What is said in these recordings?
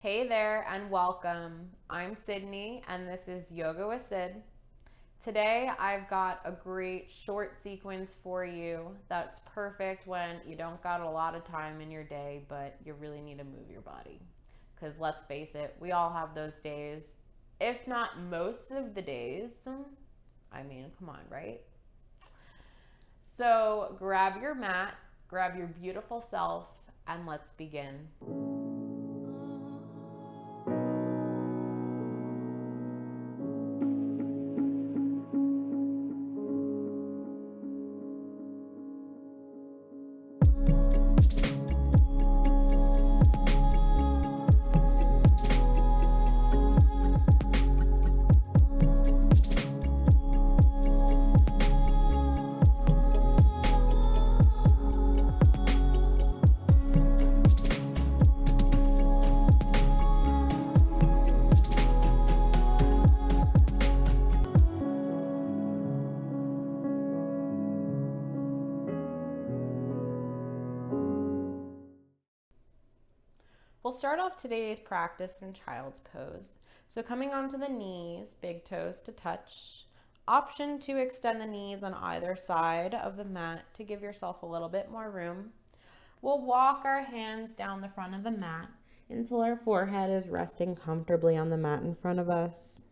Hey there and welcome. I'm Sydney and this is Yoga with Sid. Today I've got a great short sequence for you that's perfect when you don't got a lot of time in your day but you really need to move your body. Because let's face it, we all have those days, if not most of the days. I mean, come on, right? So grab your mat, grab your beautiful self, and let's begin. We'll start off today's practice in child's pose. So coming onto the knees, big toes to touch. Option to extend the knees on either side of the mat to give yourself a little bit more room. We'll walk our hands down the front of the mat until our forehead is resting comfortably on the mat in front of us.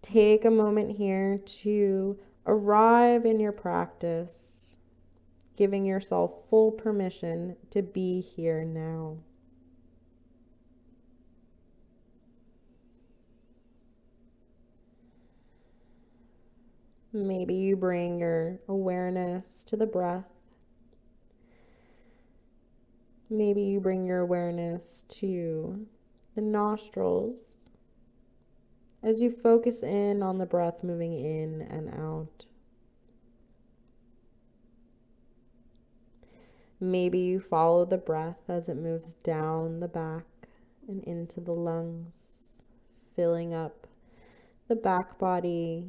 Take a moment here to arrive in your practice, giving yourself full permission to be here now. Maybe you bring your awareness to the breath. Maybe you bring your awareness to the nostrils as you focus in on the breath moving in and out. Maybe you follow the breath as it moves down the back and into the lungs, filling up the back body.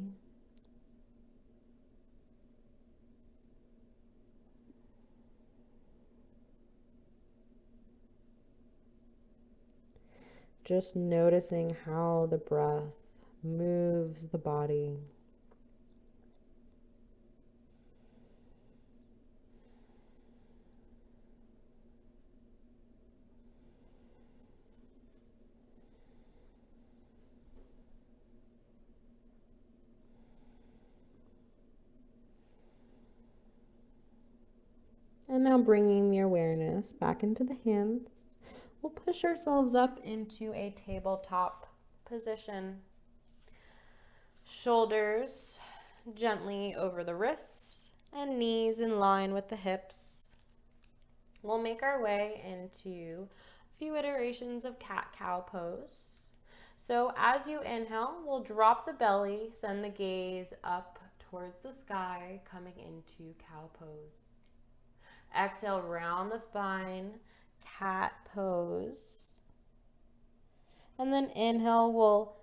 Just noticing how the breath moves the body. And now bringing the awareness back into the hands, we'll push ourselves up into a tabletop position. Shoulders gently over the wrists and knees in line with the hips. We'll make our way into a few iterations of cat-cow pose. So as you inhale, we'll drop the belly, send the gaze up towards the sky, coming into cow pose. Exhale, round the spine, cat pose. And then inhale, we'll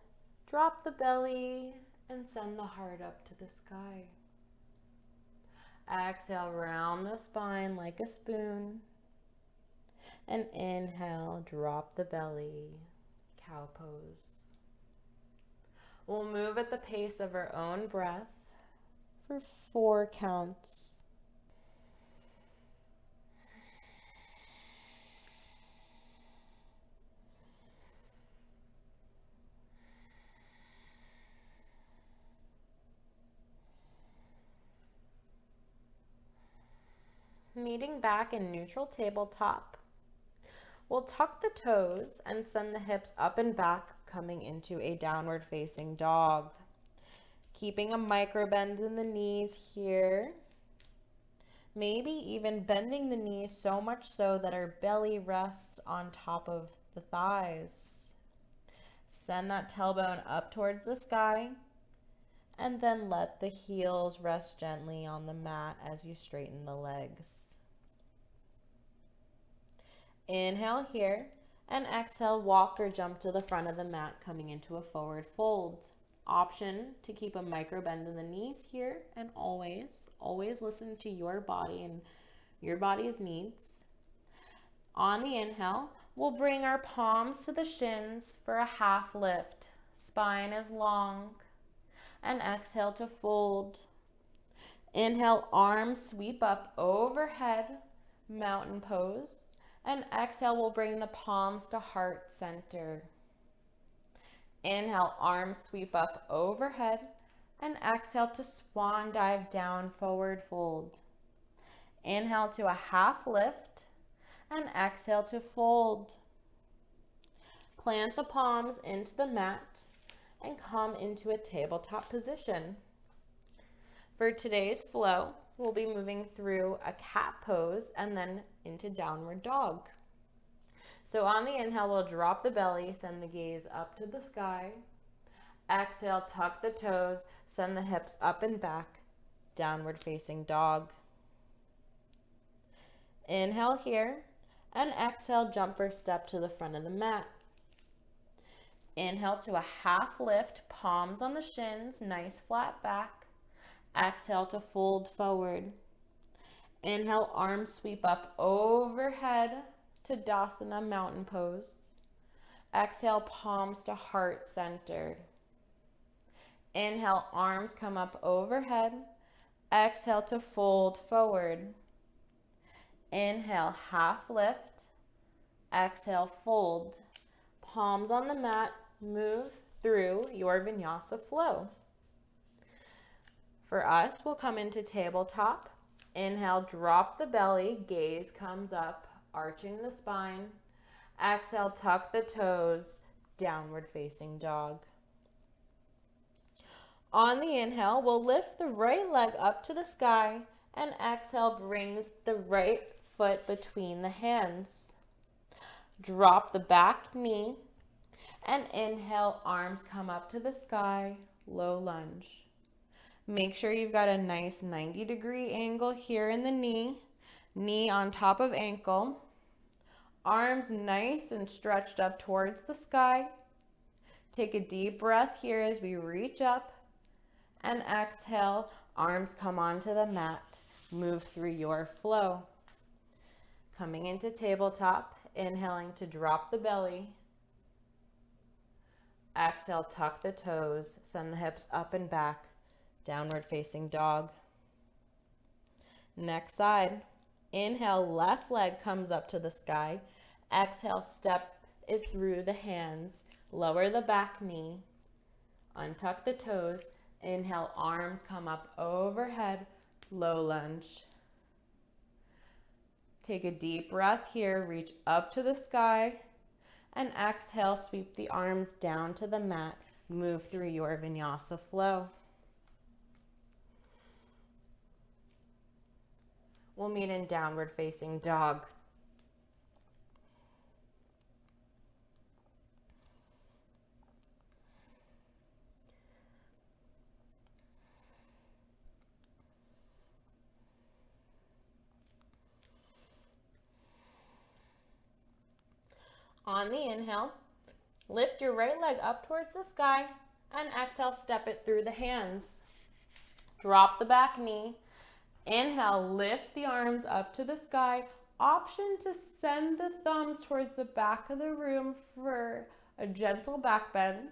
drop the belly and send the heart up to the sky. Exhale, round the spine like a spoon. And inhale, drop the belly, cow pose. We'll move at the pace of our own breath for 4 counts. Meeting back in neutral tabletop. We'll tuck the toes and send the hips up and back, coming into a downward facing dog. Keeping a micro bend in the knees here. Maybe even bending the knees so much so that our belly rests on top of the thighs. Send that tailbone up towards the sky. And then let the heels rest gently on the mat as you straighten the legs. Inhale here, and exhale, walk or jump to the front of the mat, coming into a forward fold. Option to keep a micro bend in the knees here, and always listen to your body and your body's needs. On the inhale, We'll bring our palms to the shins for a half lift. Spine is long. And exhale to fold. Inhale, arms sweep up overhead, mountain pose. And exhale, we'll bring the palms to heart center. Inhale, arms sweep up overhead. And exhale to swan dive down, forward fold. Inhale to a half lift. And exhale to fold. Plant the palms into the mat and come into a tabletop position. For today's flow, we'll be moving through a cat pose and then into downward dog. So on the inhale, we'll drop the belly, send the gaze up to the sky. Exhale, tuck the toes, send the hips up and back, downward facing dog. Inhale here, and exhale, jumper step to the front of the mat. Inhale to a half lift, palms on the shins, nice flat back. Exhale to fold forward. Inhale, arms sweep up overhead to Dasana, mountain pose. Exhale, palms to heart center. Inhale, arms come up overhead. Exhale to fold forward. Inhale, half lift. Exhale, fold. Palms on the mat, move through your vinyasa flow. For us, we'll come into tabletop. Inhale, drop the belly, gaze comes up, arching the spine. Exhale, tuck the toes, downward facing dog. On the inhale, we'll lift the right leg up to the sky, and exhale brings the right foot between the hands. Drop the back knee, and inhale, arms come up to the sky, low lunge. Make sure you've got a nice 90-degree angle here in the knee on top of ankle. Arms nice and stretched up towards the sky. Take a deep breath here as we reach up, and exhale, arms come onto the mat. Move through your flow. Coming into tabletop, inhaling to drop the belly. Exhale, tuck the toes, send the hips up and back, downward facing dog. Next side. Inhale, left leg comes up to the sky. Exhale, step it through the hands. Lower the back knee. Untuck the toes. Inhale, arms come up overhead, low lunge. Take a deep breath here, reach up to the sky, and exhale, sweep the arms down to the mat. Move through your vinyasa flow. We'll meet in downward facing dog. On the inhale, lift your right leg up towards the sky and exhale, step it through the hands. Drop the back knee. Inhale, lift the arms up to the sky. Option to send the thumbs towards the back of the room for a gentle back bend.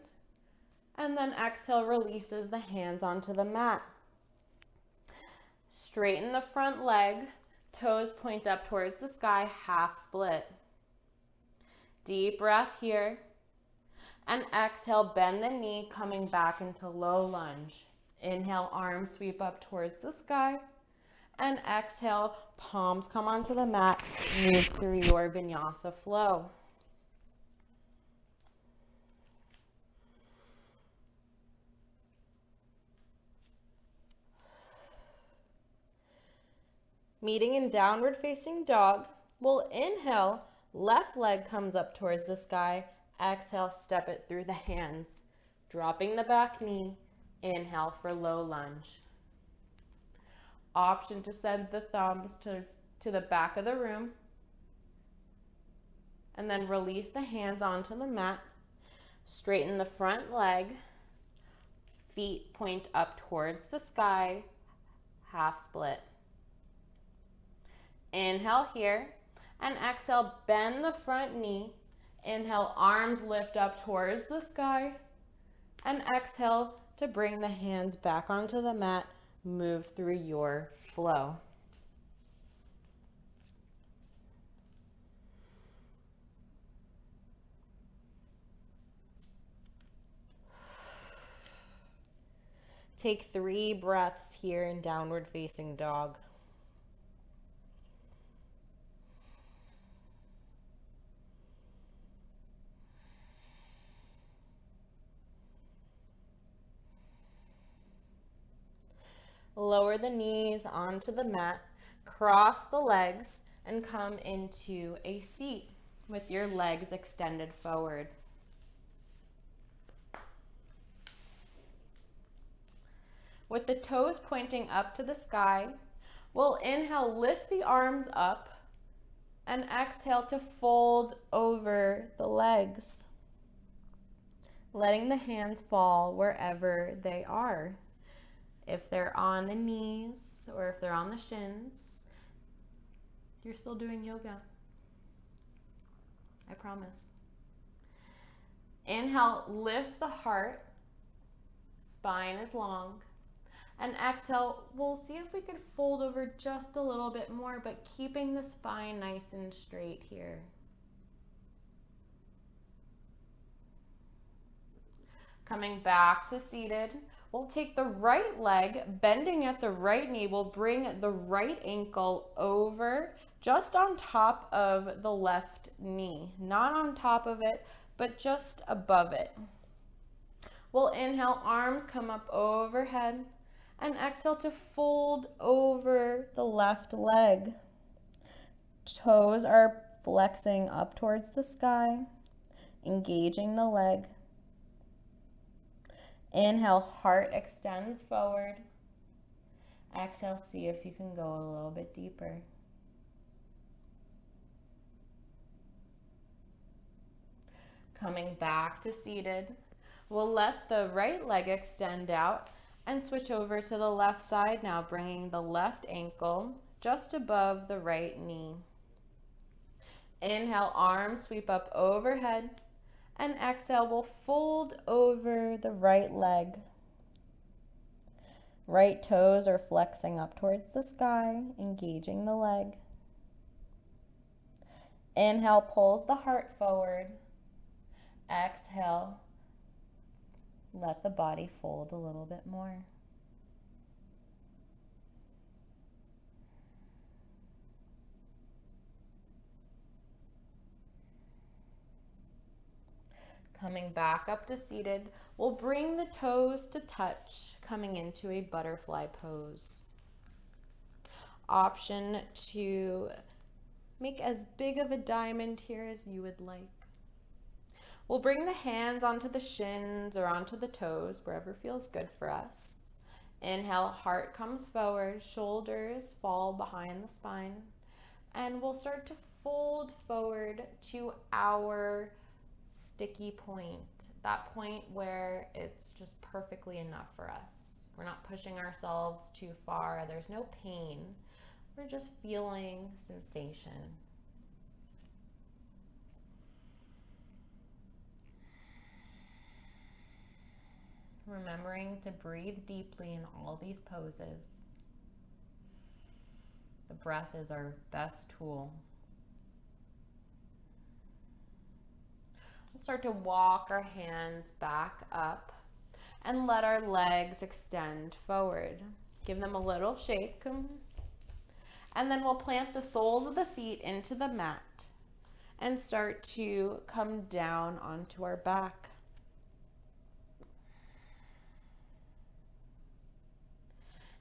And then exhale, releases the hands onto the mat. Straighten the front leg. Toes point up towards the sky, half split. Deep breath here. And exhale, bend the knee, coming back into low lunge. Inhale, arms sweep up towards the sky. And exhale, palms come onto the mat. Move through your vinyasa flow. Meeting in downward facing dog, we'll inhale, left leg comes up towards the sky. Exhale, step it through the hands. Dropping the back knee, inhale for low lunge. Option to send the thumbs to the back of the room. And then release the hands onto the mat. Straighten the front leg. Feet point up towards the sky, half split. Inhale here, and exhale, bend the front knee, Inhale, arms lift up towards the sky. And exhale to bring the hands back onto the mat. Move through your flow. Take 3 breaths here in downward facing dog. Lower the knees onto the mat, cross the legs, and come into a seat with your legs extended forward. With the toes pointing up to the sky, we'll inhale, lift the arms up, and exhale to fold over the legs, letting the hands fall wherever they are. If they're on the knees or if they're on the shins, you're still doing yoga. I promise. Inhale, lift the heart, spine is long. And exhale, we'll see if we could fold over just a little bit more, but keeping the spine nice and straight here. Coming back to seated, we'll take the right leg, bending at the right knee. We'll bring the right ankle over just on top of the left knee. Not on top of it, but just above it. We'll inhale, arms come up overhead, and exhale to fold over the left leg. Toes are flexing up towards the sky, engaging the leg. Inhale, heart extends forward. Exhale, see if you can go a little bit deeper. Coming back to seated, we'll let the right leg extend out and switch over to the left side now, bringing the left ankle just above the right knee. Inhale, arms sweep up overhead, and exhale, we'll fold over the right leg. Right toes are flexing up towards the sky, engaging the leg. Inhale, pulls the heart forward. Exhale, let the body fold a little bit more. Coming back up to seated, we'll bring the toes to touch, coming into a butterfly pose. Option to make as big of a diamond here as you would like. We'll bring the hands onto the shins or onto the toes, wherever feels good for us. Inhale, heart comes forward, shoulders fall behind the spine, and we'll start to fold forward to our sticky point, that point where it's just perfectly enough for us. We're not pushing ourselves too far, there's no pain, we're just feeling sensation. Remembering to breathe deeply in all these poses. The breath is our best tool. We'll start to walk our hands back up and let our legs extend forward. Give them a little shake. And then we'll plant the soles of the feet into the mat and start to come down onto our back.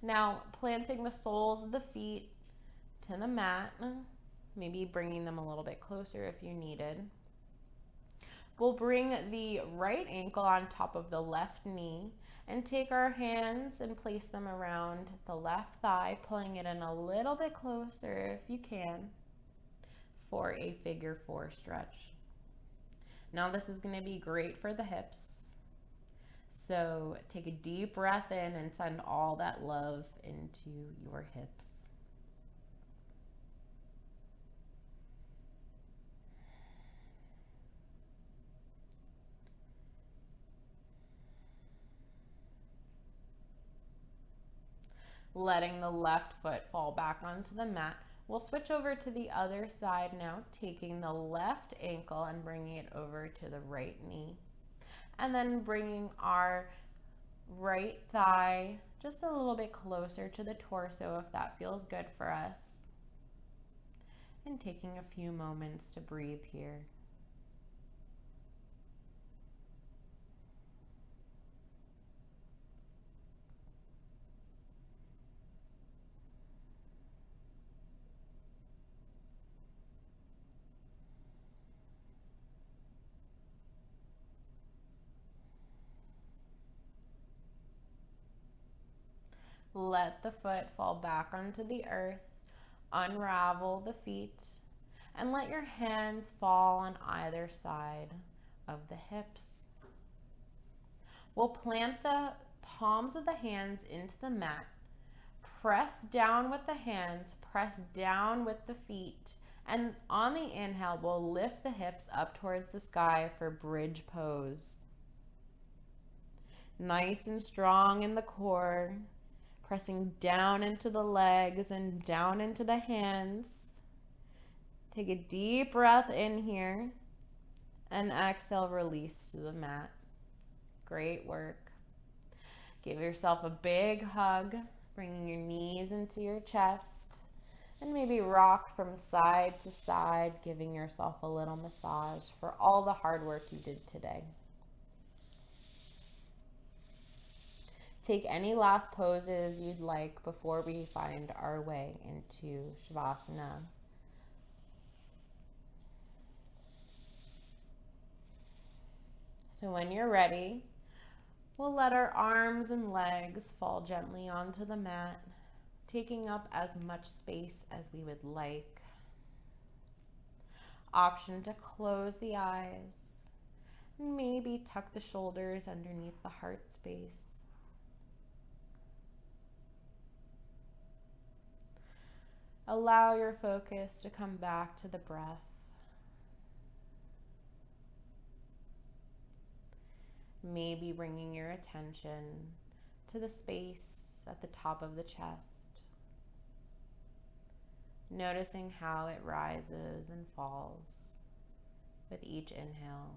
Now, planting the soles of the feet to the mat, maybe bringing them a little bit closer if you needed. We'll bring the right ankle on top of the left knee and take our hands and place them around the left thigh, pulling it in a little bit closer if you can for a figure 4 stretch. Now this is going to be great for the hips. So take a deep breath in and send all that love into your hips. Letting the left foot fall back onto the mat. We'll switch over to the other side now, taking the left ankle and bringing it over to the right knee. And then bringing our right thigh just a little bit closer to the torso if that feels good for us. And taking a few moments to breathe here. Let the foot fall back onto the earth. Unravel the feet and let your hands fall on either side of the hips. We'll plant the palms of the hands into the mat. Press down with the hands, press down with the feet, and on the inhale, we'll lift the hips up towards the sky for bridge pose. Nice and strong in the core. Pressing down into the legs and down into the hands. Take a deep breath in here and exhale, release to the mat. Great work. Give yourself a big hug, bringing your knees into your chest, and maybe rock from side to side, giving yourself a little massage for all the hard work you did today. Take any last poses you'd like before we find our way into Shavasana. So when you're ready, we'll let our arms and legs fall gently onto the mat, taking up as much space as we would like. Option to close the eyes, and maybe tuck the shoulders underneath the heart space. Allow your focus to come back to the breath. Maybe bringing your attention to the space at the top of the chest. Noticing how it rises and falls with each inhale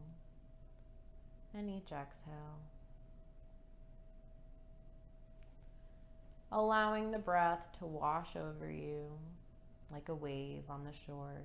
and each exhale. Allowing the breath to wash over you like a wave on the shore.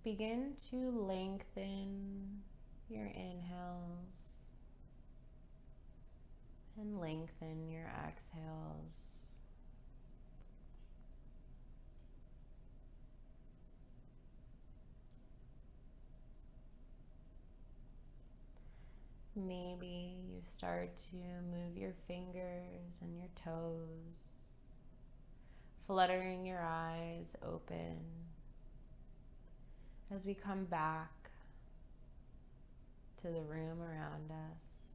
Begin to lengthen your inhales and lengthen your exhales. Maybe you start to move your fingers and your toes, fluttering your eyes open as we come back to the room around us.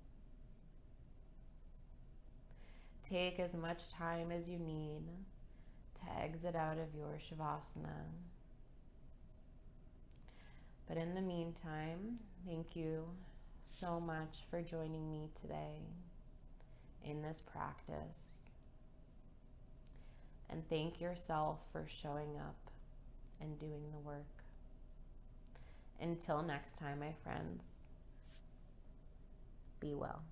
Take as much time as you need to exit out of your Shavasana. But in the meantime, thank you so much for joining me today in this practice. And thank yourself for showing up and doing the work. Until next time, my friends, be well.